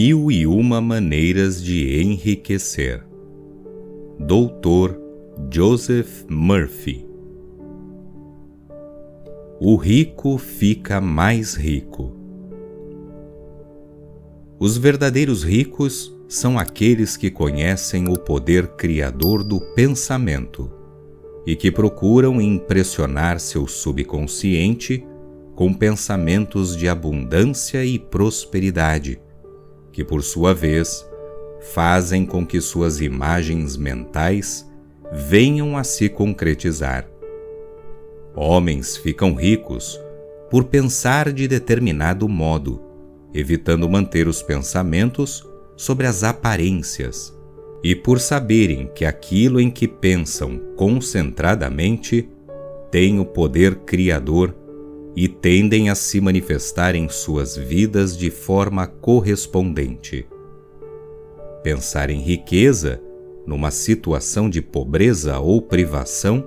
1001 maneiras de enriquecer. Dr. Joseph Murphy. O rico fica mais rico. Os verdadeiros ricos são aqueles que conhecem o poder criador do pensamento e que procuram impressionar seu subconsciente com pensamentos de abundância e prosperidade, que por sua vez fazem com que suas imagens mentais venham a se concretizar. Homens ficam ricos por pensar de determinado modo, evitando manter os pensamentos sobre as aparências, e por saberem que aquilo em que pensam concentradamente tem o poder criador e tendem a se manifestar em suas vidas de forma correspondente. Pensar em riqueza, numa situação de pobreza ou privação,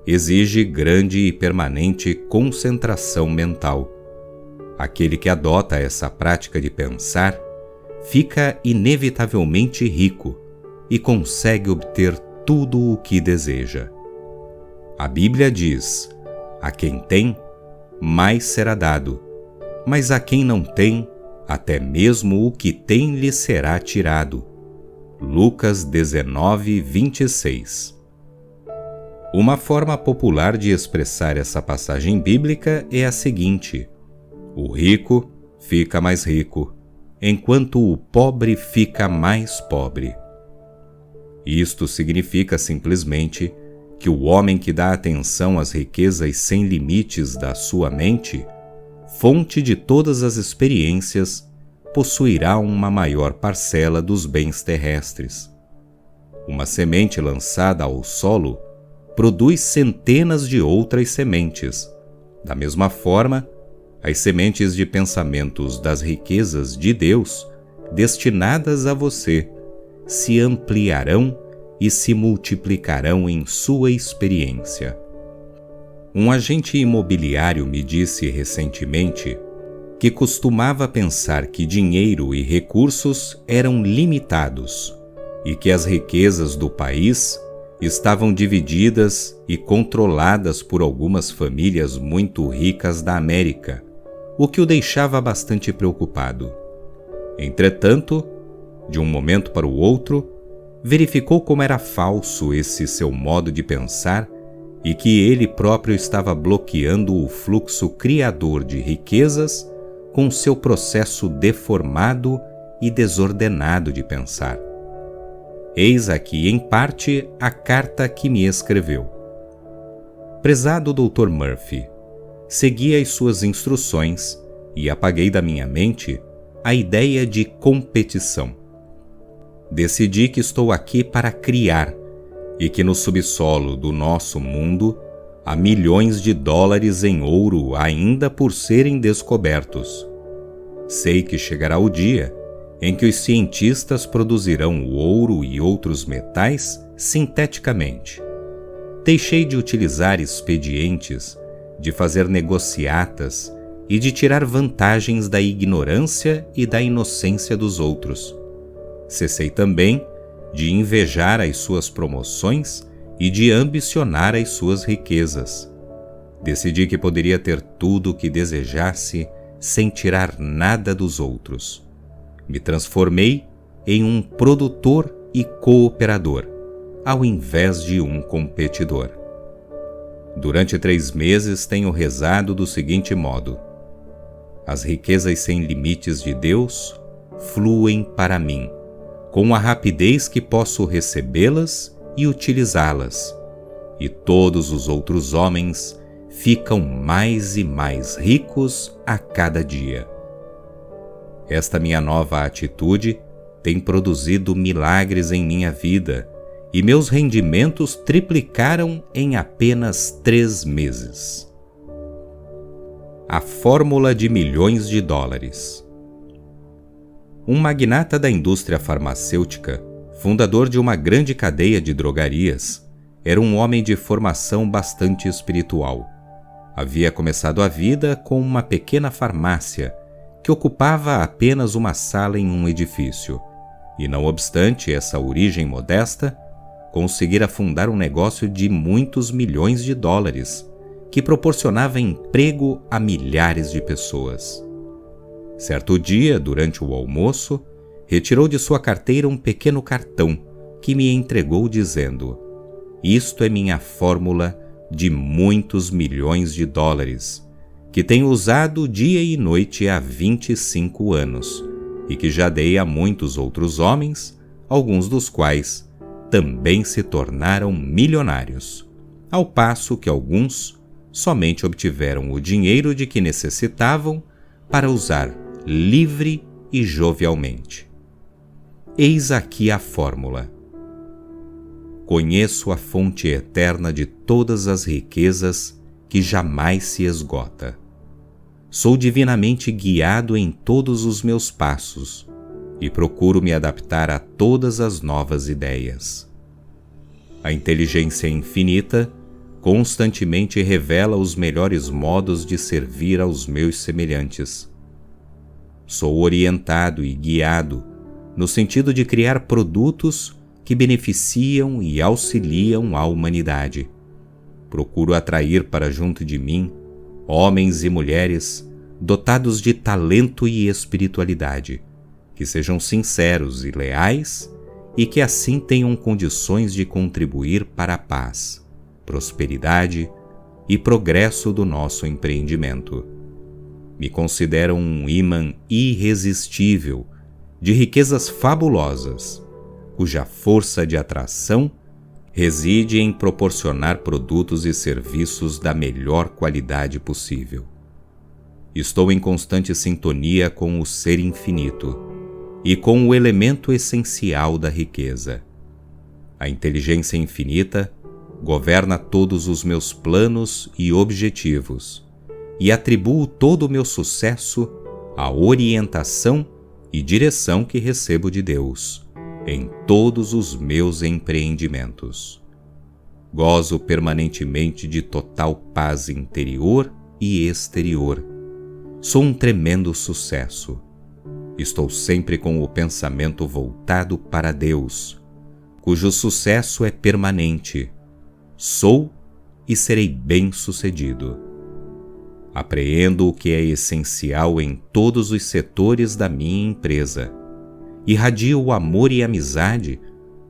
exige grande e permanente concentração mental. Aquele que adota essa prática de pensar fica inevitavelmente rico e consegue obter tudo o que deseja. A Bíblia diz: a quem tem, mais será dado, mas a quem não tem, até mesmo o que tem lhe será tirado. Lucas 19, 26. Uma forma popular de expressar essa passagem bíblica é a seguinte: o rico fica mais rico, enquanto o pobre fica mais pobre. Isto significa simplesmente que o homem que dá atenção às riquezas sem limites da sua mente, fonte de todas as experiências, possuirá uma maior parcela dos bens terrestres. Uma semente lançada ao solo produz centenas de outras sementes. Da mesma forma, as sementes de pensamentos das riquezas de Deus, destinadas a você, se ampliarão e se multiplicarão em sua experiência. Um agente imobiliário me disse recentemente que costumava pensar que dinheiro e recursos eram limitados e que as riquezas do país estavam divididas e controladas por algumas famílias muito ricas da América, o que o deixava bastante preocupado. Entretanto, de um momento para o outro, verificou como era falso esse seu modo de pensar e que ele próprio estava bloqueando o fluxo criador de riquezas com seu processo deformado e desordenado de pensar. Eis aqui, em parte, a carta que me escreveu. Prezado Dr. Murphy, segui as suas instruções e apaguei da minha mente a ideia de competição. Decidi que estou aqui para criar e que no subsolo do nosso mundo há milhões de dólares em ouro ainda por serem descobertos. Sei que chegará o dia em que os cientistas produzirão o ouro e outros metais sinteticamente. Deixei de utilizar expedientes, de fazer negociatas e de tirar vantagens da ignorância e da inocência dos outros. Cessei também de invejar as suas promoções e de ambicionar as suas riquezas. Decidi que poderia ter tudo o que desejasse sem tirar nada dos outros. Me transformei em um produtor e cooperador, ao invés de um competidor. Durante 3 meses tenho rezado do seguinte modo: as riquezas sem limites de Deus fluem para mim, com a rapidez que posso recebê-las e utilizá-las, e todos os outros homens ficam mais e mais ricos a cada dia. Esta minha nova atitude tem produzido milagres em minha vida e meus rendimentos triplicaram em apenas 3 meses. A fórmula de milhões de dólares. Um magnata da indústria farmacêutica, fundador de uma grande cadeia de drogarias, era um homem de formação bastante espiritual. Havia começado a vida com uma pequena farmácia que ocupava apenas uma sala em um edifício, e não obstante essa origem modesta, conseguira fundar um negócio de muitos milhões de dólares, que proporcionava emprego a milhares de pessoas. Certo dia, durante o almoço, retirou de sua carteira um pequeno cartão que me entregou dizendo: "Isto é minha fórmula de muitos milhões de dólares, que tenho usado dia e noite há 25 anos, e que já dei a muitos outros homens, alguns dos quais também se tornaram milionários, ao passo que alguns somente obtiveram o dinheiro de que necessitavam para usar livre e jovialmente. Eis aqui a fórmula. Conheço a fonte eterna de todas as riquezas que jamais se esgota. Sou divinamente guiado em todos os meus passos e procuro me adaptar a todas as novas ideias. A inteligência infinita constantemente revela os melhores modos de servir aos meus semelhantes. Sou orientado e guiado no sentido de criar produtos que beneficiam e auxiliam a humanidade. Procuro atrair para junto de mim homens e mulheres dotados de talento e espiritualidade, que sejam sinceros e leais e que assim tenham condições de contribuir para a paz, prosperidade e progresso do nosso empreendimento. Me considero um imã irresistível de riquezas fabulosas, cuja força de atração reside em proporcionar produtos e serviços da melhor qualidade possível. Estou em constante sintonia com o Ser Infinito e com o elemento essencial da riqueza. A inteligência infinita governa todos os meus planos e objetivos e atribuo todo o meu sucesso à orientação e direção que recebo de Deus em todos os meus empreendimentos. Gozo permanentemente de total paz interior e exterior. Sou um tremendo sucesso. Estou sempre com o pensamento voltado para Deus, cujo sucesso é permanente. Sou e serei bem-sucedido. Apreendo o que é essencial em todos os setores da minha empresa. Irradio o amor e amizade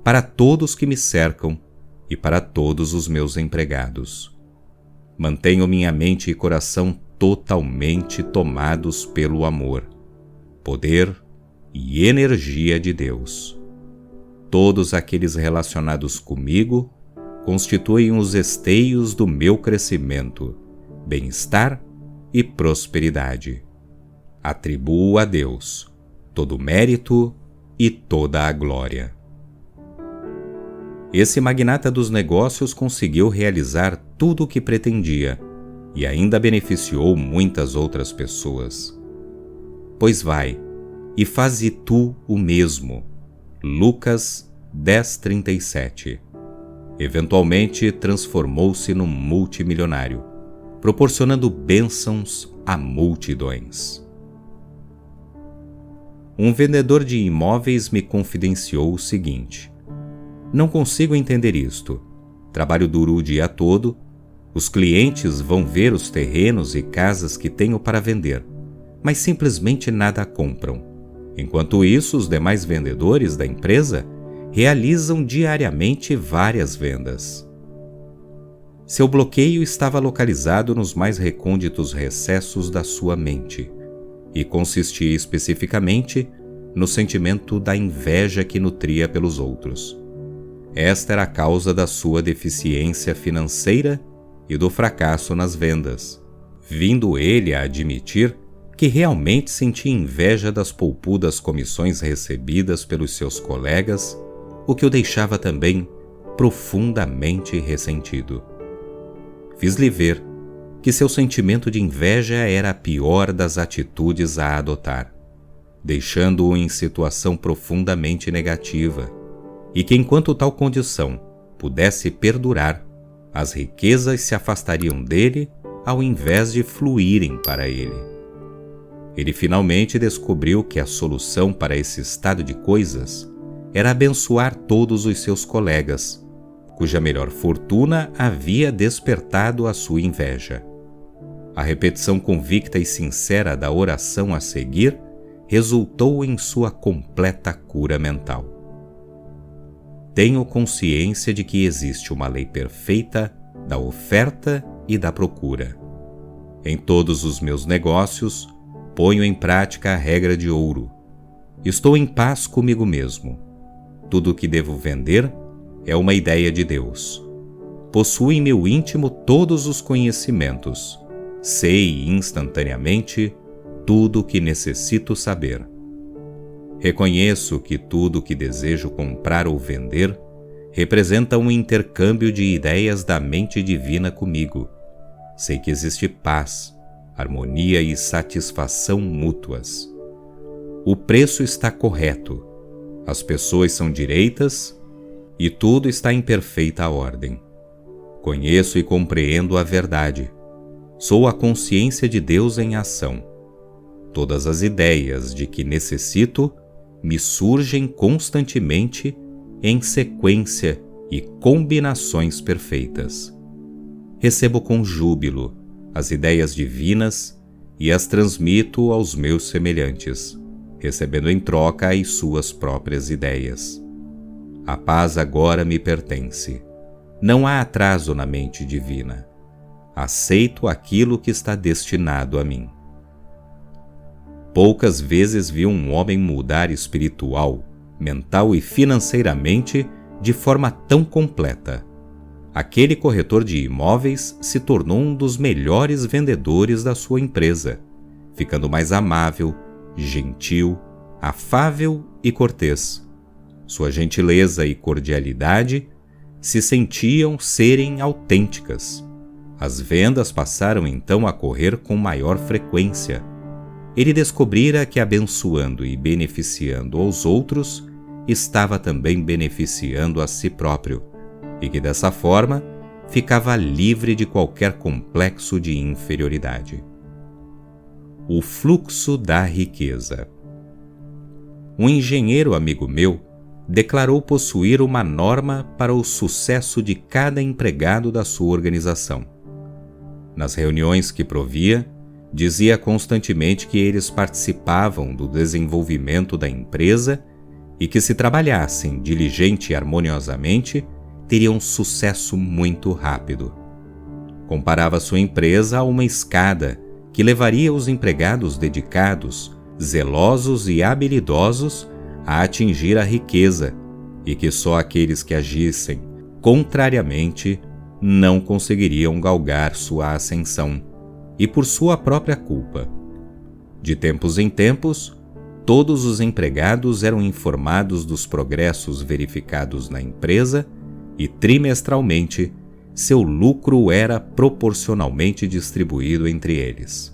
para todos que me cercam e para todos os meus empregados. Mantenho minha mente e coração totalmente tomados pelo amor, poder e energia de Deus. Todos aqueles relacionados comigo constituem os esteios do meu crescimento, bem-estar e prosperidade. Atribuo a Deus todo o mérito e toda a glória. Esse magnata dos negócios conseguiu realizar tudo o que pretendia e ainda beneficiou muitas outras pessoas. Pois vai, e faze tu o mesmo. Lucas 10:37. Eventualmente transformou-se num multimilionário, proporcionando bênçãos a multidões. Um vendedor de imóveis me confidenciou o seguinte: "Não consigo entender isto. Trabalho duro o dia todo, os clientes vão ver os terrenos e casas que tenho para vender, mas simplesmente nada compram. Enquanto isso, os demais vendedores da empresa realizam diariamente várias vendas." Seu bloqueio estava localizado nos mais recônditos recessos da sua mente e consistia especificamente no sentimento da inveja que nutria pelos outros. Esta era a causa da sua deficiência financeira e do fracasso nas vendas, vindo ele a admitir que realmente sentia inveja das poupudas comissões recebidas pelos seus colegas, o que o deixava também profundamente ressentido. Fiz-lhe ver que seu sentimento de inveja era a pior das atitudes a adotar, deixando-o em situação profundamente negativa, e que enquanto tal condição pudesse perdurar, as riquezas se afastariam dele ao invés de fluírem para ele. Ele finalmente descobriu que a solução para esse estado de coisas era abençoar todos os seus colegas, cuja melhor fortuna havia despertado a sua inveja. A repetição convicta e sincera da oração a seguir resultou em sua completa cura mental. Tenho consciência de que existe uma lei perfeita da oferta e da procura. Em todos os meus negócios, ponho em prática a regra de ouro. Estou em paz comigo mesmo. Tudo o que devo vender é uma ideia de Deus. Possuo em meu íntimo todos os conhecimentos. Sei instantaneamente tudo o que necessito saber. Reconheço que tudo o que desejo comprar ou vender representa um intercâmbio de ideias da mente divina comigo. Sei que existe paz, harmonia e satisfação mútuas. O preço está correto, as pessoas são direitas e tudo está em perfeita ordem. Conheço e compreendo a verdade. Sou a consciência de Deus em ação. Todas as ideias de que necessito me surgem constantemente em sequência e combinações perfeitas. Recebo com júbilo as ideias divinas e as transmito aos meus semelhantes, recebendo em troca as suas próprias ideias. A paz agora me pertence. Não há atraso na mente divina. Aceito aquilo que está destinado a mim. Poucas vezes vi um homem mudar espiritual, mental e financeiramente de forma tão completa. Aquele corretor de imóveis se tornou um dos melhores vendedores da sua empresa, ficando mais amável, gentil, afável e cortês. Sua gentileza e cordialidade se sentiam serem autênticas. As vendas passaram então a correr com maior frequência. Ele descobrira que, abençoando e beneficiando aos outros, estava também beneficiando a si próprio, e que dessa forma ficava livre de qualquer complexo de inferioridade. O fluxo da riqueza. Um engenheiro amigo meu declarou possuir uma norma para o sucesso de cada empregado da sua organização. Nas reuniões que provia, dizia constantemente que eles participavam do desenvolvimento da empresa e que, se trabalhassem diligente e harmoniosamente, teriam sucesso muito rápido. Comparava sua empresa a uma escada que levaria os empregados dedicados, zelosos e habilidosos a atingir a riqueza, e que só aqueles que agissem contrariamente não conseguiriam galgar sua ascensão, e por sua própria culpa. De tempos em tempos, todos os empregados eram informados dos progressos verificados na empresa e, trimestralmente, seu lucro era proporcionalmente distribuído entre eles.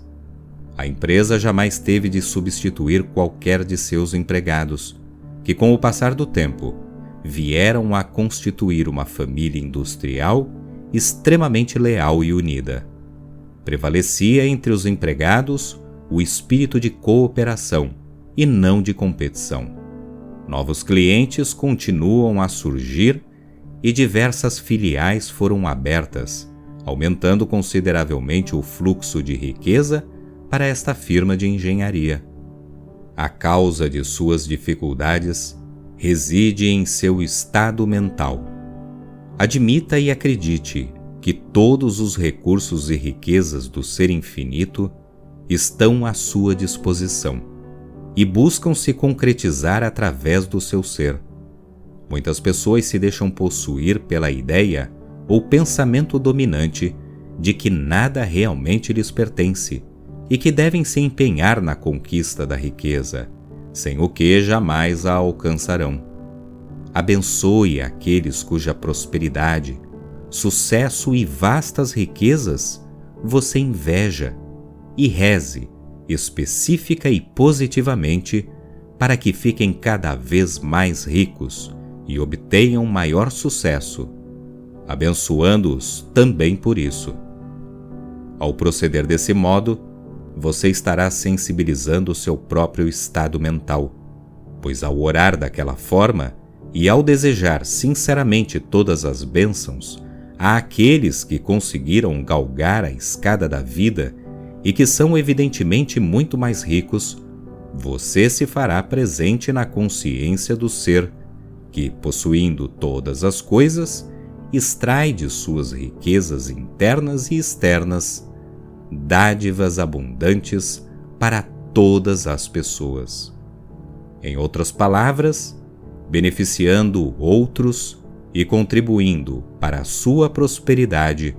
A empresa jamais teve de substituir qualquer de seus empregados, que, com o passar do tempo, vieram a constituir uma família industrial extremamente leal e unida. Prevalecia entre os empregados o espírito de cooperação e não de competição. Novos clientes continuam a surgir e diversas filiais foram abertas, aumentando consideravelmente o fluxo de riqueza para esta firma de engenharia. A causa de suas dificuldades reside em seu estado mental. Admita e acredite que todos os recursos e riquezas do ser infinito estão à sua disposição e buscam se concretizar através do seu ser. Muitas pessoas se deixam possuir pela ideia ou pensamento dominante de que nada realmente lhes pertence e que devem se empenhar na conquista da riqueza, sem o que jamais a alcançarão. Abençoe aqueles cuja prosperidade, sucesso e vastas riquezas você inveja e reze específica e positivamente para que fiquem cada vez mais ricos e obtenham maior sucesso, abençoando-os também por isso. Ao proceder desse modo, você estará sensibilizando o seu próprio estado mental, pois ao orar daquela forma e ao desejar sinceramente todas as bênçãos àqueles que conseguiram galgar a escada da vida e que são evidentemente muito mais ricos, você se fará presente na consciência do ser que, possuindo todas as coisas, extrai de suas riquezas internas e externas dádivas abundantes para todas as pessoas. Em outras palavras, beneficiando outros e contribuindo para a sua prosperidade,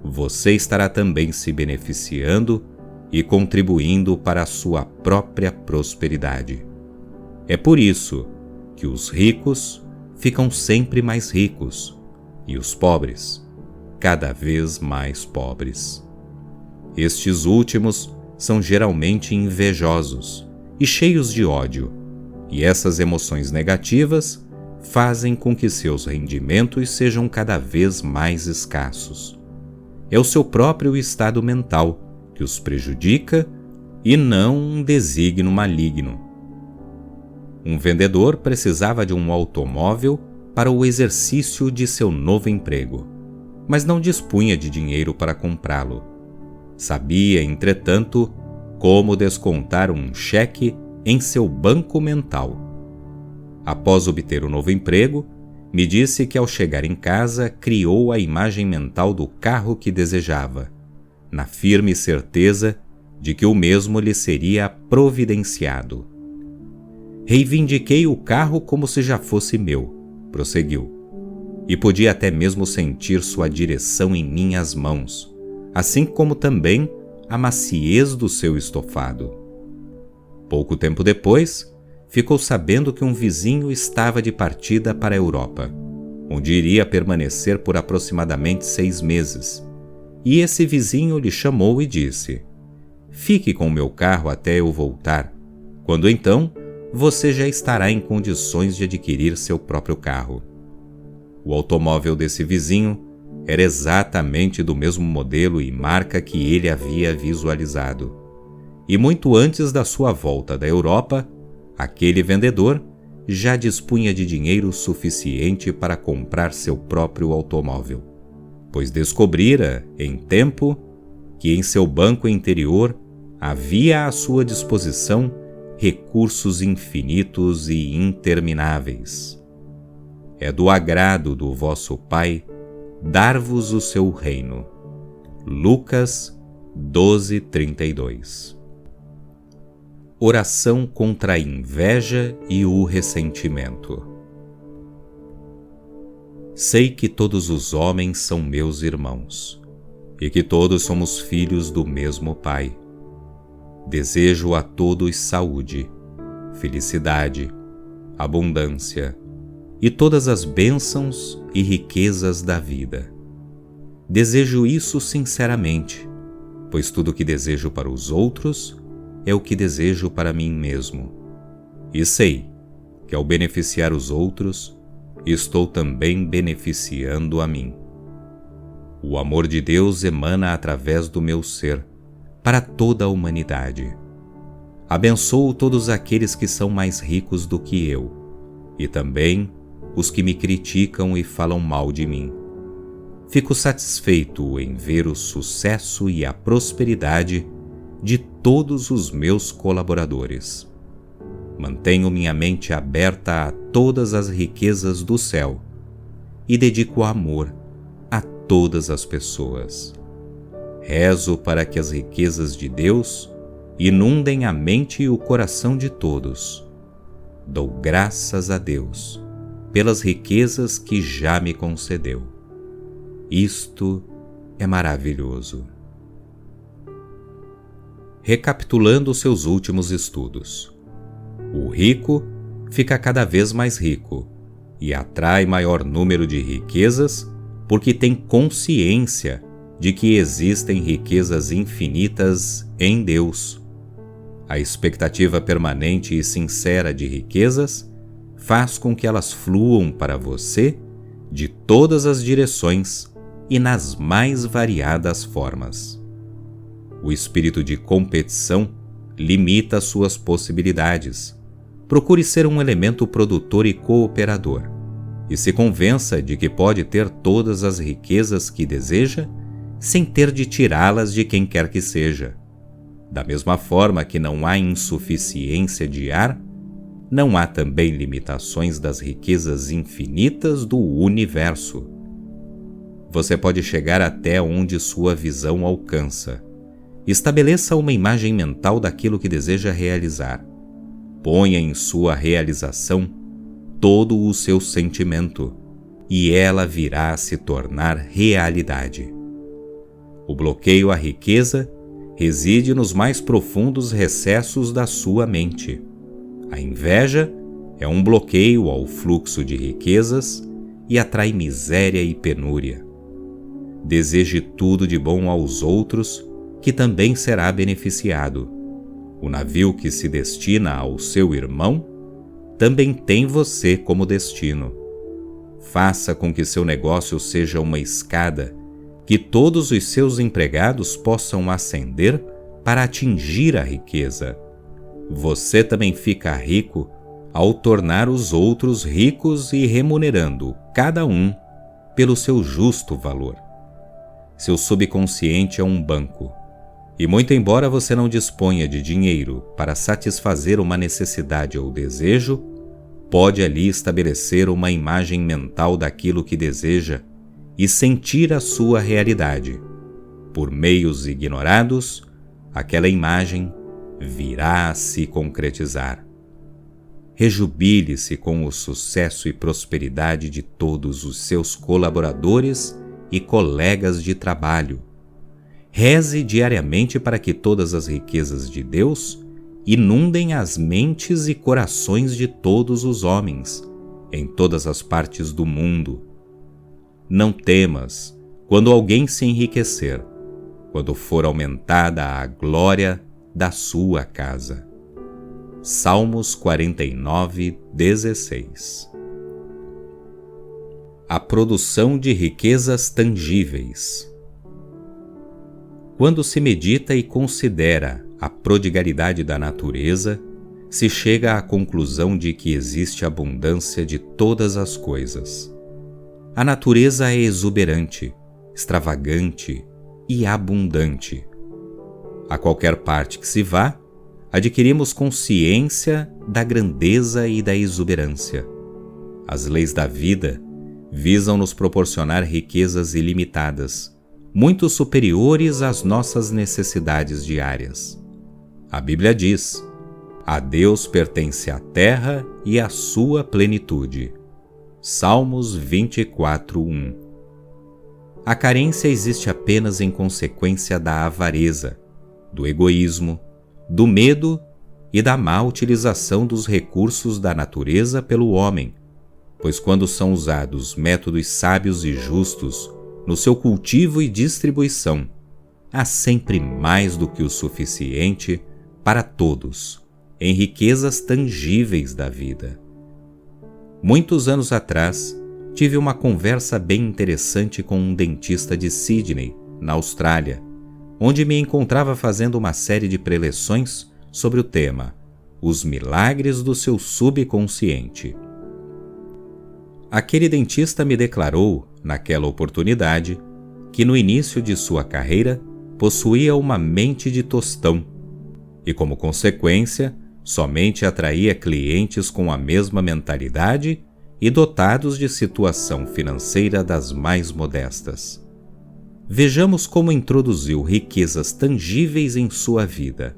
você estará também se beneficiando e contribuindo para a sua própria prosperidade. É por isso que os ricos ficam sempre mais ricos e os pobres cada vez mais pobres. Estes últimos são geralmente invejosos e cheios de ódio, e essas emoções negativas fazem com que seus rendimentos sejam cada vez mais escassos. É o seu próprio estado mental que os prejudica e não um desígnio maligno. Um vendedor precisava de um automóvel para o exercício de seu novo emprego, mas não dispunha de dinheiro para comprá-lo. Sabia, entretanto, como descontar um cheque em seu banco mental. Após obter o novo emprego, me disse que ao chegar em casa criou a imagem mental do carro que desejava, na firme certeza de que o mesmo lhe seria providenciado. Reivindiquei o carro como se já fosse meu, prosseguiu, e podia até mesmo sentir sua direção em minhas mãos, assim como também a maciez do seu estofado. Pouco tempo depois, ficou sabendo que um vizinho estava de partida para a Europa, onde iria permanecer por aproximadamente 6 meses, e esse vizinho lhe chamou e disse: "Fique com o meu carro até eu voltar, quando então você já estará em condições de adquirir seu próprio carro." O automóvel desse vizinho era exatamente do mesmo modelo e marca que ele havia visualizado. E muito antes da sua volta da Europa, aquele vendedor já dispunha de dinheiro suficiente para comprar seu próprio automóvel, pois descobrira, em tempo, que em seu banco interior havia à sua disposição recursos infinitos e intermináveis. É do agrado do vosso Pai dar-vos o seu reino. Lucas 12:32. Oração contra a inveja e o ressentimento. Sei que todos os homens são meus irmãos, e que todos somos filhos do mesmo Pai. Desejo a todos saúde, felicidade, abundância e todas as bênçãos e riquezas da vida. Desejo isso sinceramente, pois tudo o que desejo para os outros é o que desejo para mim mesmo. E sei que ao beneficiar os outros, estou também beneficiando a mim. O amor de Deus emana através do meu ser para toda a humanidade. Abençoo todos aqueles que são mais ricos do que eu, e também os que me criticam e falam mal de mim. Fico satisfeito em ver o sucesso e a prosperidade de todos os meus colaboradores. Mantenho minha mente aberta a todas as riquezas do céu e dedico amor a todas as pessoas. Rezo para que as riquezas de Deus inundem a mente e o coração de todos. Dou graças a Deus pelas riquezas que já me concedeu. Isto é maravilhoso. Recapitulando seus últimos estudos. O rico fica cada vez mais rico e atrai maior número de riquezas porque tem consciência de que existem riquezas infinitas em Deus. A expectativa permanente e sincera de riquezas faz com que elas fluam para você de todas as direções e nas mais variadas formas. O espírito de competição limita suas possibilidades. Procure ser um elemento produtor e cooperador, e se convença de que pode ter todas as riquezas que deseja, sem ter de tirá-las de quem quer que seja. Da mesma forma que não há insuficiência de ar, não há também limitações das riquezas infinitas do universo. Você pode chegar até onde sua visão alcança. Estabeleça uma imagem mental daquilo que deseja realizar. Ponha em sua realização todo o seu sentimento, e ela virá a se tornar realidade. O bloqueio à riqueza reside nos mais profundos recessos da sua mente. A inveja é um bloqueio ao fluxo de riquezas e atrai miséria e penúria. Deseje tudo de bom aos outros, que também será beneficiado. O navio que se destina ao seu irmão também tem você como destino. Faça com que seu negócio seja uma escada, que todos os seus empregados possam ascender para atingir a riqueza. Você também fica rico ao tornar os outros ricos e remunerando cada um pelo seu justo valor. Seu subconsciente é um banco, e muito embora você não disponha de dinheiro para satisfazer uma necessidade ou desejo, pode ali estabelecer uma imagem mental daquilo que deseja e sentir a sua realidade. Por meios ignorados, aquela imagem virá a se concretizar. Rejubile-se com o sucesso e prosperidade de todos os seus colaboradores e colegas de trabalho. Reze diariamente para que todas as riquezas de Deus inundem as mentes e corações de todos os homens, em todas as partes do mundo. Não temas quando alguém se enriquecer, quando for aumentada a glória da sua casa. Salmos 49, 16. A produção de riquezas tangíveis. Quando se medita e considera a prodigalidade da natureza, se chega à conclusão de que existe abundância de todas as coisas. A natureza é exuberante, extravagante e abundante. A qualquer parte que se vá, adquirimos consciência da grandeza e da exuberância. As leis da vida visam nos proporcionar riquezas ilimitadas, muito superiores às nossas necessidades diárias. A Bíblia diz: a Deus pertence a terra e a sua plenitude. Salmos 24, 1. A carência existe apenas em consequência da avareza, do egoísmo, do medo e da má utilização dos recursos da natureza pelo homem, pois quando são usados métodos sábios e justos no seu cultivo e distribuição, há sempre mais do que o suficiente para todos, em riquezas tangíveis da vida. Muitos anos atrás, tive uma conversa bem interessante com um dentista de Sydney, na Austrália, onde me encontrava fazendo uma série de preleções sobre o tema Os Milagres do seu Subconsciente. Aquele dentista me declarou, naquela oportunidade, que no início de sua carreira possuía uma mente de tostão e, como consequência, somente atraía clientes com a mesma mentalidade e dotados de situação financeira das mais modestas. Vejamos como introduziu riquezas tangíveis em sua vida.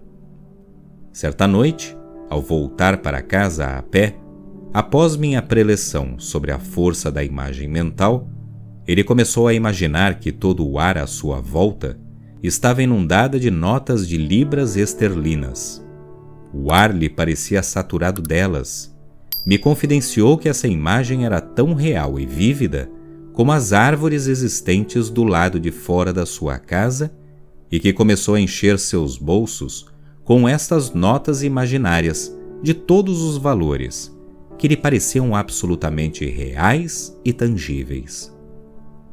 Certa noite, ao voltar para casa a pé, após minha preleção sobre a força da imagem mental, ele começou a imaginar que todo o ar à sua volta estava inundado de notas de libras esterlinas. O ar lhe parecia saturado delas. Me confidenciou que essa imagem era tão real e vívida como as árvores existentes do lado de fora da sua casa e que começou a encher seus bolsos com estas notas imaginárias de todos os valores, que lhe pareciam absolutamente reais e tangíveis.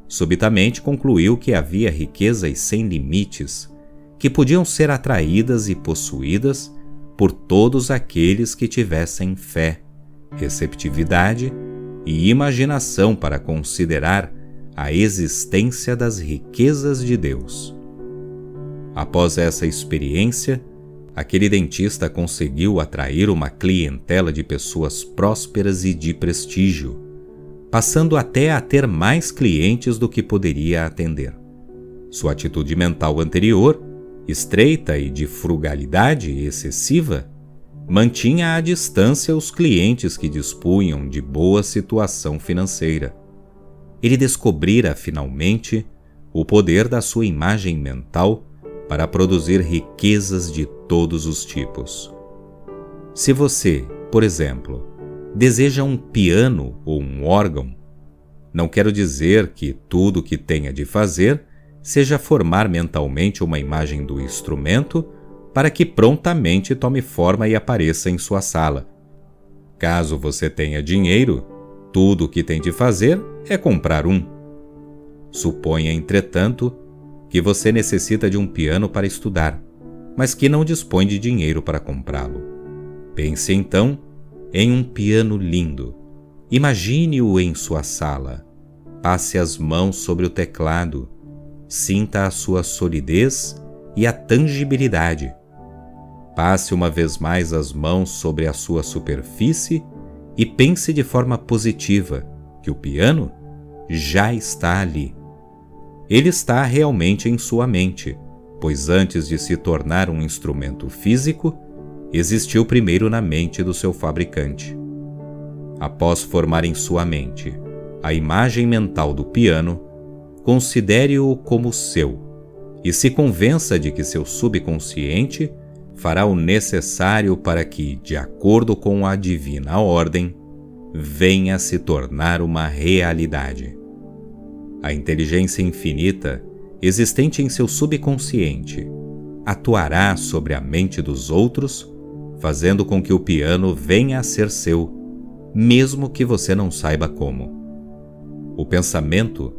Subitamente concluiu que havia riquezas sem limites, que podiam ser atraídas e possuídas por todos aqueles que tivessem fé, receptividade e imaginação para considerar a existência das riquezas de Deus. Após essa experiência, aquele dentista conseguiu atrair uma clientela de pessoas prósperas e de prestígio, passando até a ter mais clientes do que poderia atender. Sua atitude mental anterior, estreita e de frugalidade excessiva, mantinha à distância os clientes que dispunham de boa situação financeira. Ele descobrira finalmente o poder da sua imagem mental para produzir riquezas de todos os tipos. Se você, por exemplo, deseja um piano ou um órgão, não quero dizer que tudo o que tenha de fazer seja formar mentalmente uma imagem do instrumento para que prontamente tome forma e apareça em sua sala. Caso você tenha dinheiro, tudo o que tem de fazer é comprar um. Suponha, entretanto, que você necessita de um piano para estudar, mas que não dispõe de dinheiro para comprá-lo. Pense então em um piano lindo. Imagine-o em sua sala. Passe as mãos sobre o teclado. Sinta a sua solidez e a tangibilidade. Passe uma vez mais as mãos sobre a sua superfície e pense de forma positiva que o piano já está ali. Ele está realmente em sua mente, pois antes de se tornar um instrumento físico, existiu primeiro na mente do seu fabricante. Após formar em sua mente a imagem mental do piano, considere-o como seu e se convença de que seu subconsciente fará o necessário para que, de acordo com a divina ordem, venha a se tornar uma realidade. A inteligência infinita existente em seu subconsciente atuará sobre a mente dos outros, fazendo com que o piano venha a ser seu, mesmo que você não saiba como. O pensamento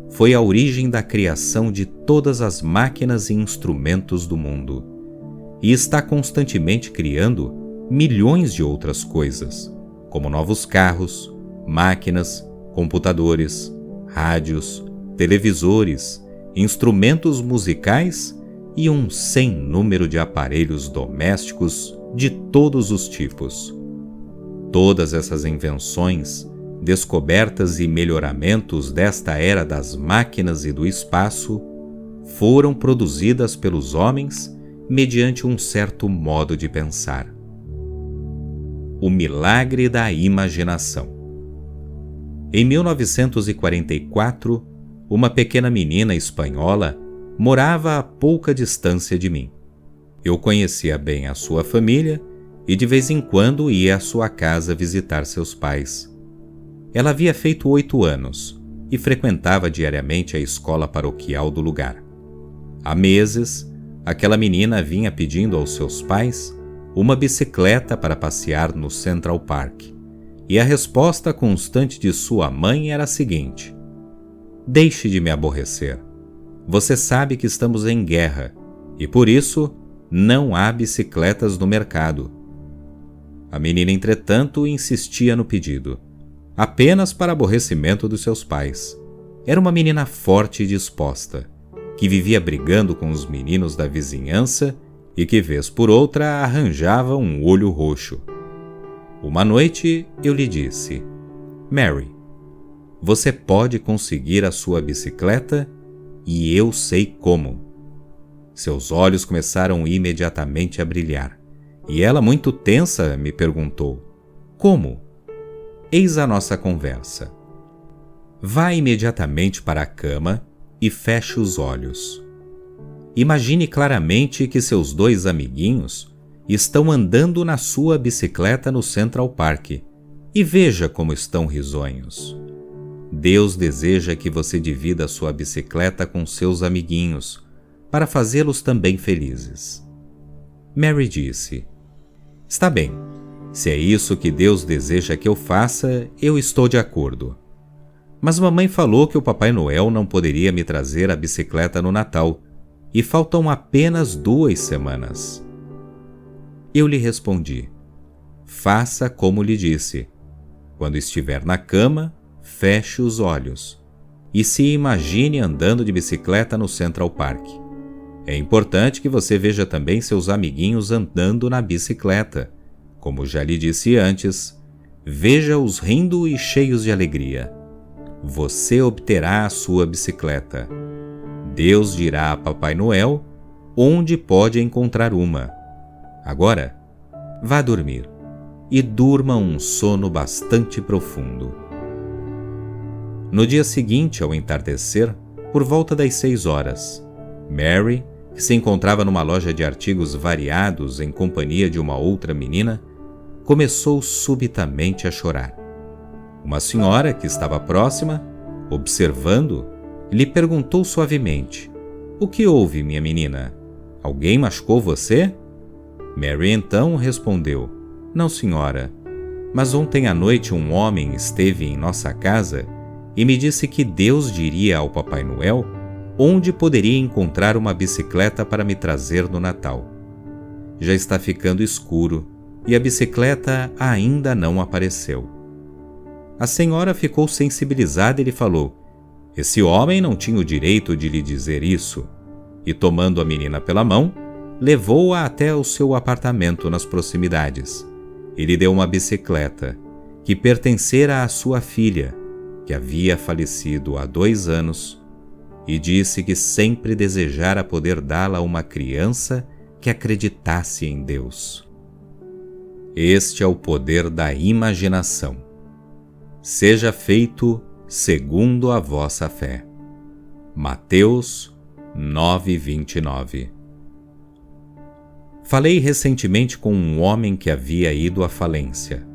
foi a origem da criação de todas as máquinas e instrumentos do mundo, e está constantemente criando milhões de outras coisas, como novos carros, máquinas, computadores, rádios, televisores, instrumentos musicais e um sem número de aparelhos domésticos de todos os tipos. Todas essas invenções, descobertas e melhoramentos desta era das máquinas e do espaço foram produzidas pelos homens mediante um certo modo de pensar. O milagre da imaginação. Em 1944, uma pequena menina espanhola morava a pouca distância de mim. Eu conhecia bem a sua família e de vez em quando ia à sua casa visitar seus pais. Ela havia feito 8 anos e frequentava diariamente a escola paroquial do lugar. Há meses, aquela menina vinha pedindo aos seus pais uma bicicleta para passear no Central Park, e a resposta constante de sua mãe era a seguinte: "Deixe de me aborrecer. Você sabe que estamos em guerra e por isso não há bicicletas no mercado." A menina, entretanto, insistia no pedido, apenas para aborrecimento dos seus pais. Era uma menina forte e disposta, que vivia brigando com os meninos da vizinhança e que, vez por outra, arranjava um olho roxo. Uma noite eu lhe disse: "Mary, você pode conseguir a sua bicicleta e eu sei como." Seus olhos começaram imediatamente a brilhar, e ela, muito tensa, me perguntou: "Como?" Eis a nossa conversa. Vá imediatamente para a cama e feche os olhos. Imagine claramente que seus 2 amiguinhos estão andando na sua bicicleta no Central Park e veja como estão risonhos. Deus deseja que você divida sua bicicleta com seus amiguinhos para fazê-los também felizes. Mary disse: "Está bem. Se é isso que Deus deseja que eu faça, eu estou de acordo. Mas mamãe falou que o Papai Noel não poderia me trazer a bicicleta no Natal, e faltam apenas 2 semanas. Eu lhe respondi: faça como lhe disse. Quando estiver na cama, feche os olhos e se imagine andando de bicicleta no Central Park. É importante que você veja também seus amiguinhos andando na bicicleta. Como já lhe disse antes, veja-os rindo e cheios de alegria. Você obterá a sua bicicleta. Deus dirá a Papai Noel onde pode encontrar uma. Agora, vá dormir e durma um sono bastante profundo. No dia seguinte, ao entardecer, por volta das 6 horas, Mary, que se encontrava numa loja de artigos variados em companhia de uma outra menina, começou subitamente a chorar. Uma senhora que estava próxima, observando, lhe perguntou suavemente: "O que houve, minha menina? Alguém machucou você?" Mary então respondeu: "Não, senhora, mas ontem à noite um homem esteve em nossa casa e me disse que Deus diria ao Papai Noel onde poderia encontrar uma bicicleta para me trazer no Natal. Já está ficando escuro e a bicicleta ainda não apareceu." A senhora ficou sensibilizada e lhe falou: "Esse homem não tinha o direito de lhe dizer isso." E tomando a menina pela mão, levou-a até o seu apartamento nas proximidades. E lhe deu uma bicicleta que pertencera à sua filha, que havia falecido há 2 anos, e disse que sempre desejara poder dá-la a uma criança que acreditasse em Deus. Este é o poder da imaginação. Seja feito segundo a vossa fé. Mateus 9:29. Falei recentemente com um homem que havia ido à falência.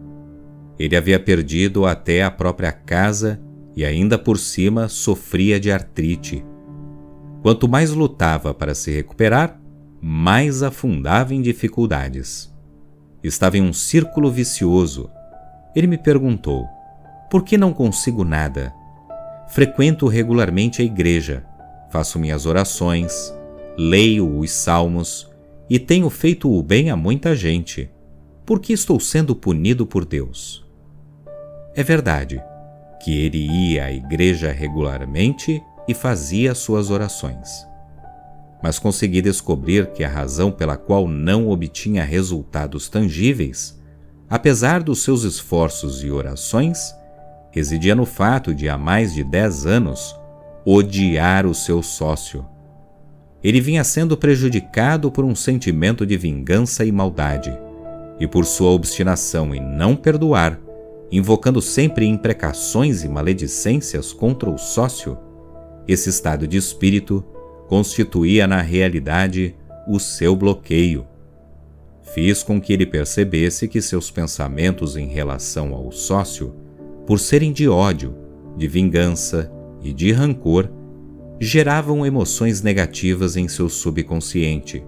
Ele havia perdido até a própria casa e ainda por cima sofria de artrite. Quanto mais lutava para se recuperar, mais afundava em dificuldades. Estava em um círculo vicioso. Ele me perguntou: "Por que não consigo nada? Frequento regularmente a igreja, faço minhas orações, leio os salmos e tenho feito o bem a muita gente. Por que estou sendo punido por Deus?" É verdade que ele ia à igreja regularmente e fazia suas orações. Mas consegui descobrir que a razão pela qual não obtinha resultados tangíveis, apesar dos seus esforços e orações, residia no fato de, há mais de 10 anos, odiar o seu sócio. Ele vinha sendo prejudicado por um sentimento de vingança e maldade, e por sua obstinação em não perdoar, invocando sempre imprecações e maledicências contra o sócio, esse estado de espírito constituía na realidade o seu bloqueio. Fiz com que ele percebesse que seus pensamentos em relação ao sócio, por serem de ódio, de vingança e de rancor, geravam emoções negativas em seu subconsciente,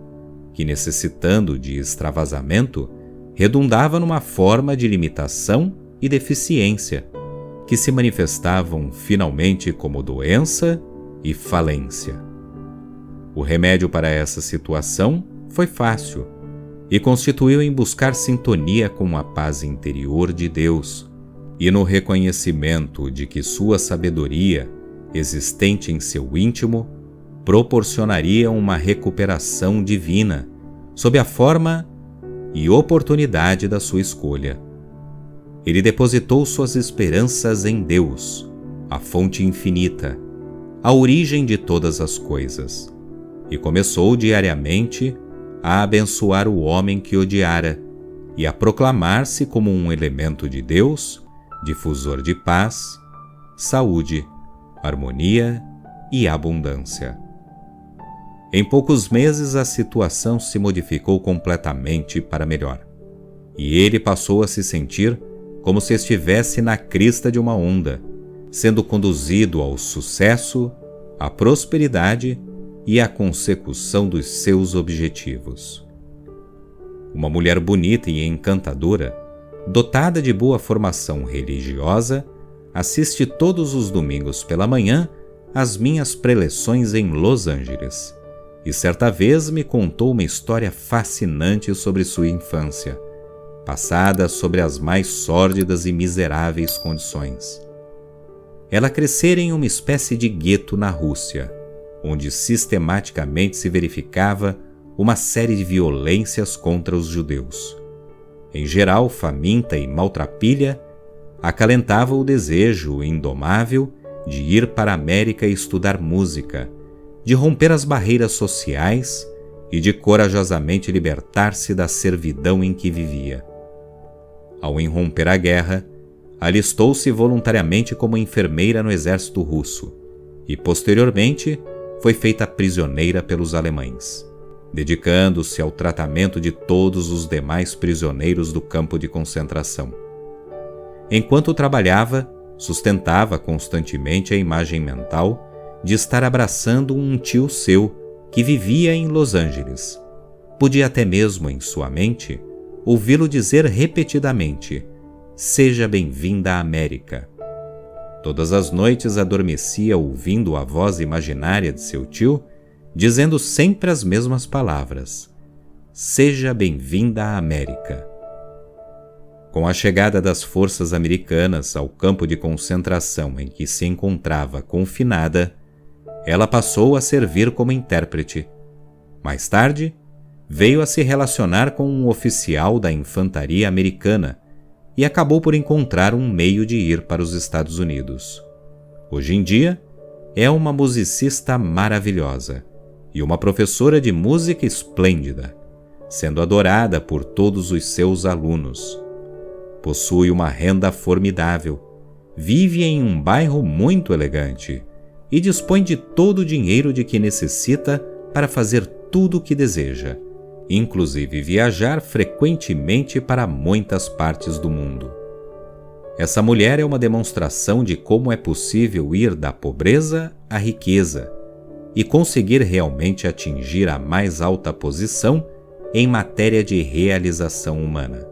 que, necessitando de extravasamento, redundava numa forma de limitação e deficiência, que se manifestavam finalmente como doença e falência. O remédio para essa situação foi fácil e constituiu em buscar sintonia com a paz interior de Deus e no reconhecimento de que sua sabedoria, existente em seu íntimo, proporcionaria uma recuperação divina sob a forma e oportunidade da sua escolha. Ele depositou suas esperanças em Deus, a fonte infinita, a origem de todas as coisas, e começou diariamente a abençoar o homem que odiara e a proclamar-se como um elemento de Deus, difusor de paz, saúde, harmonia e abundância. Em poucos meses a situação se modificou completamente para melhor, e ele passou a se sentir como se estivesse na crista de uma onda, sendo conduzido ao sucesso, à prosperidade e à consecução dos seus objetivos. Uma mulher bonita e encantadora, dotada de boa formação religiosa, assiste todos os domingos pela manhã às minhas preleções em Los Angeles e certa vez me contou uma história fascinante sobre sua infância, passada sobre as mais sórdidas e miseráveis condições. Ela crescera em uma espécie de gueto na Rússia, onde sistematicamente se verificava uma série de violências contra os judeus. Em geral, faminta e maltrapilha, acalentava o desejo indomável de ir para a América e estudar música, de romper as barreiras sociais e de corajosamente libertar-se da servidão em que vivia. Ao irromper a guerra, alistou-se voluntariamente como enfermeira no exército russo e, posteriormente, foi feita prisioneira pelos alemães, dedicando-se ao tratamento de todos os demais prisioneiros do campo de concentração. Enquanto trabalhava, sustentava constantemente a imagem mental de estar abraçando um tio seu que vivia em Los Angeles. Podia até mesmo, em sua mente, ouvi-lo dizer repetidamente: "Seja bem-vinda à América." Todas as noites adormecia ouvindo a voz imaginária de seu tio, dizendo sempre as mesmas palavras: "Seja bem-vinda à América." Com a chegada das forças americanas ao campo de concentração em que se encontrava confinada, ela passou a servir como intérprete. Mais tarde, veio a se relacionar com um oficial da infantaria americana e acabou por encontrar um meio de ir para os Estados Unidos. Hoje em dia, é uma musicista maravilhosa e uma professora de música esplêndida, sendo adorada por todos os seus alunos. Possui uma renda formidável, vive em um bairro muito elegante e dispõe de todo o dinheiro de que necessita para fazer tudo o que deseja, inclusive viajar frequentemente para muitas partes do mundo. Essa mulher é uma demonstração de como é possível ir da pobreza à riqueza e conseguir realmente atingir a mais alta posição em matéria de realização humana.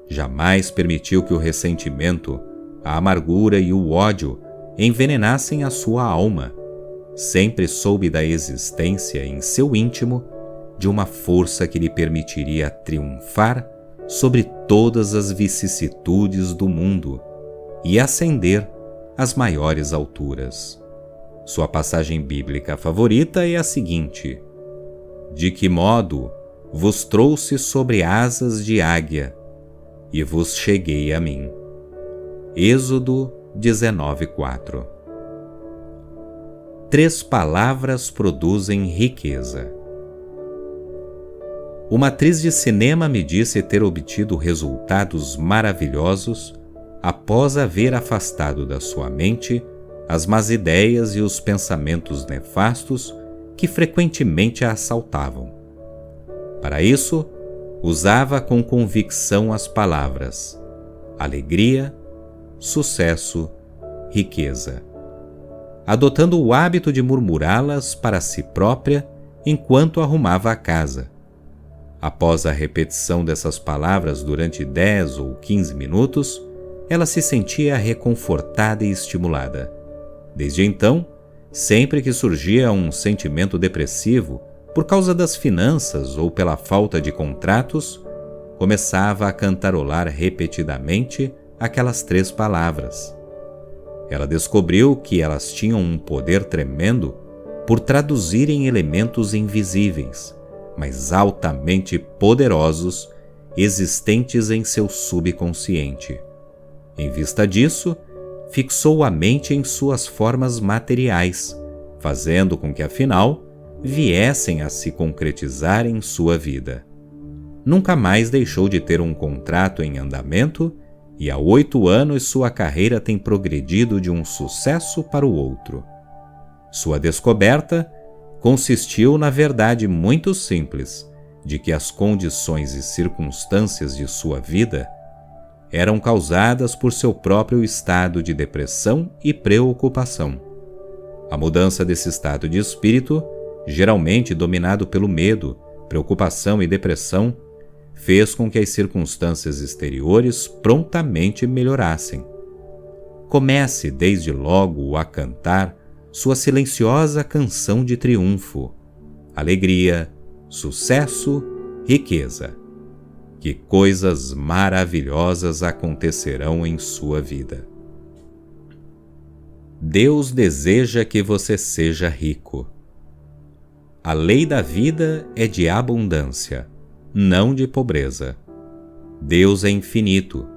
Jamais permitiu que o ressentimento, a amargura e o ódio envenenassem a sua alma. Sempre soube da existência em seu íntimo de uma força que lhe permitiria triunfar sobre todas as vicissitudes do mundo e ascender às maiores alturas. Sua passagem bíblica favorita é a seguinte: "De que modo vos trouxe sobre asas de águia, e vos cheguei a mim." Êxodo 19:4. 3 palavras produzem riqueza. Uma atriz de cinema me disse ter obtido resultados maravilhosos após haver afastado da sua mente as más ideias e os pensamentos nefastos que frequentemente a assaltavam. Para isso, usava com convicção as palavras alegria, sucesso, riqueza, adotando o hábito de murmurá-las para si própria enquanto arrumava a casa. Após a repetição dessas palavras durante 10 ou 15 minutos, ela se sentia reconfortada e estimulada. Desde então, sempre que surgia um sentimento depressivo, por causa das finanças ou pela falta de contratos, começava a cantarolar repetidamente aquelas 3 palavras. Ela descobriu que elas tinham um poder tremendo por traduzirem elementos invisíveis, mas altamente poderosos, existentes em seu subconsciente. Em vista disso, fixou a mente em suas formas materiais, fazendo com que, afinal, viessem a se concretizar em sua vida. Nunca mais deixou de ter um contrato em andamento e há 8 anos sua carreira tem progredido de um sucesso para o outro. Sua descoberta consistiu na verdade muito simples de que as condições e circunstâncias de sua vida eram causadas por seu próprio estado de depressão e preocupação. A mudança desse estado de espírito, geralmente dominado pelo medo, preocupação e depressão, fez com que as circunstâncias exteriores prontamente melhorassem. Comece desde logo a cantar sua silenciosa canção de triunfo. alegria, sucesso, riqueza. Que coisas maravilhosas acontecerão em sua vida. Deus deseja que você seja rico. A lei da vida é de abundância, não de pobreza. Deus é infinito,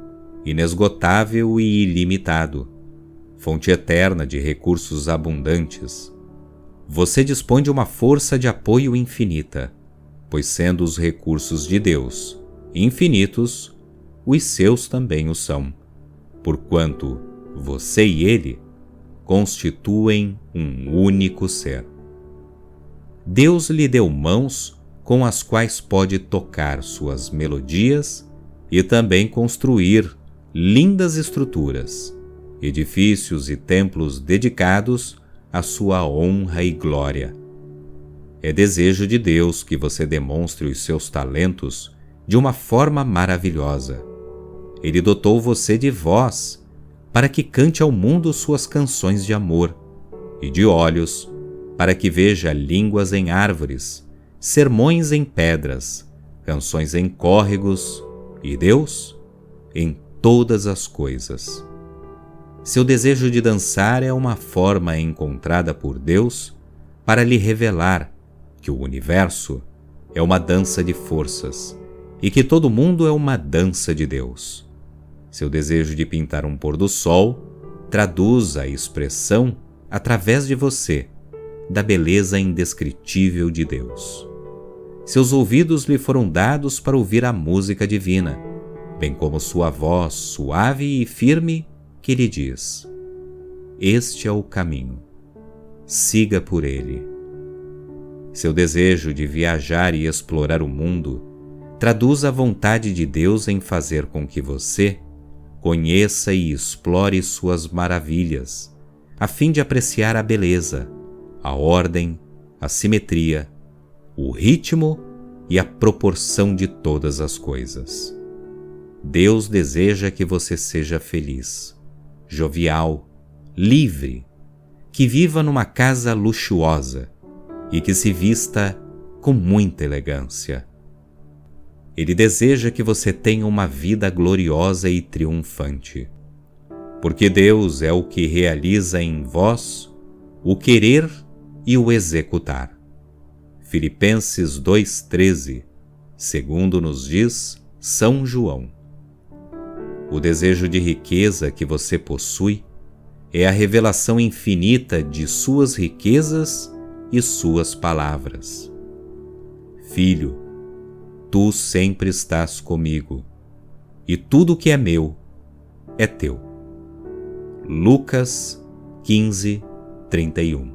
inesgotável e ilimitado, fonte eterna de recursos abundantes. Você dispõe de uma força de apoio infinita, pois sendo os recursos de Deus infinitos, os seus também o são, porquanto você e Ele constituem um único ser. Deus lhe deu mãos com as quais pode tocar suas melodias e também construir lindas estruturas, edifícios e templos dedicados à sua honra e glória. É desejo de Deus que você demonstre os seus talentos de uma forma maravilhosa. Ele dotou você de voz para que cante ao mundo suas canções de amor, e de olhos para que veja línguas em árvores, sermões em pedras, canções em córregos, e Deus em todas as coisas. Seu desejo de dançar é uma forma encontrada por Deus para lhe revelar que o universo é uma dança de forças e que todo mundo é uma dança de Deus. Seu desejo de pintar um pôr do sol traduz a expressão, através de você, da beleza indescritível de Deus. Seus ouvidos lhe foram dados para ouvir a música divina, bem como sua voz suave e firme que lhe diz: este é o caminho, siga por ele. Seu desejo de viajar e explorar o mundo traduz a vontade de Deus em fazer com que você conheça e explore suas maravilhas, a fim de apreciar a beleza, a ordem, a simetria, o ritmo e a proporção de todas as coisas. Deus deseja que você seja feliz, jovial, livre, que viva numa casa luxuosa e que se vista com muita elegância. Ele deseja que você tenha uma vida gloriosa e triunfante, porque Deus é o que realiza em vós o querer e o executar. Filipenses 2,13, segundo nos diz São João. O desejo de riqueza que você possui é a revelação infinita de suas riquezas e suas palavras. Filho, tu sempre estás comigo, e tudo que é meu é teu. Lucas 15:31.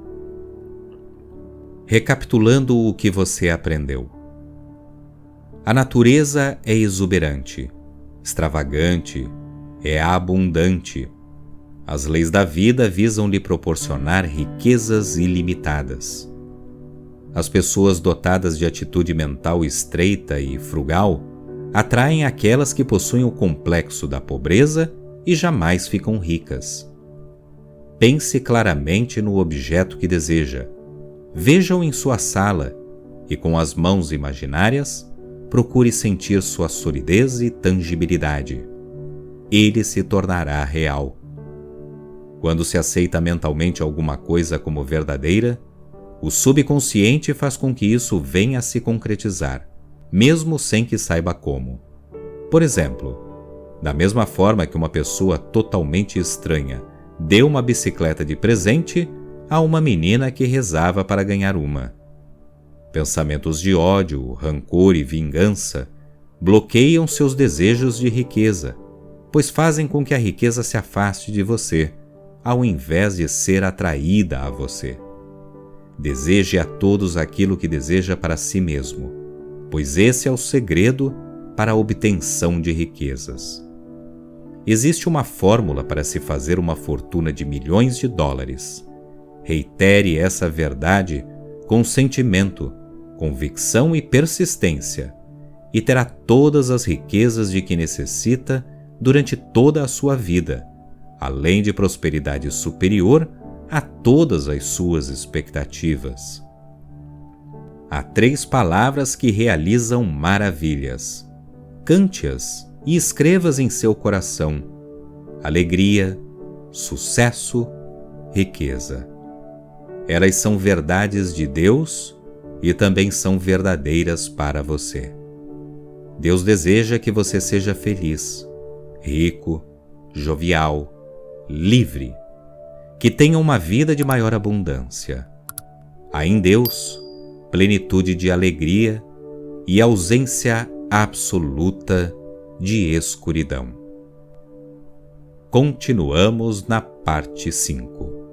Recapitulando o que você aprendeu. A natureza é exuberante, extravagante, é abundante. As leis da vida visam lhe proporcionar riquezas ilimitadas. As pessoas dotadas de atitude mental estreita e frugal atraem aquelas que possuem o complexo da pobreza e jamais ficam ricas. Pense claramente no objeto que deseja. Veja-o em sua sala e, com as mãos imaginárias, procure sentir sua solidez e tangibilidade. Ele se tornará real. Quando se aceita mentalmente alguma coisa como verdadeira, o subconsciente faz com que isso venha a se concretizar, mesmo sem que saiba como. Por exemplo, da mesma forma que uma pessoa totalmente estranha deu uma bicicleta de presente a uma menina que rezava para ganhar uma. Pensamentos de ódio, rancor e vingança bloqueiam seus desejos de riqueza, pois fazem com que a riqueza se afaste de você, ao invés de ser atraída a você. Deseje a todos aquilo que deseja para si mesmo, pois esse é o segredo para a obtenção de riquezas. Existe uma fórmula para se fazer uma fortuna de milhões de dólares. Reitere essa verdade com sentimento, convicção e persistência, e terá todas as riquezas de que necessita durante toda a sua vida, além de prosperidade superior a todas as suas expectativas. Há 3 palavras que realizam maravilhas. Cante-as e escrevas em seu coração: alegria, sucesso, riqueza. Elas são verdades de Deus e também são verdadeiras para você. Deus deseja que você seja feliz, rico, jovial, livre, que tenha uma vida de maior abundância. Há em Deus plenitude de alegria e ausência absoluta de escuridão. Continuamos na parte 5.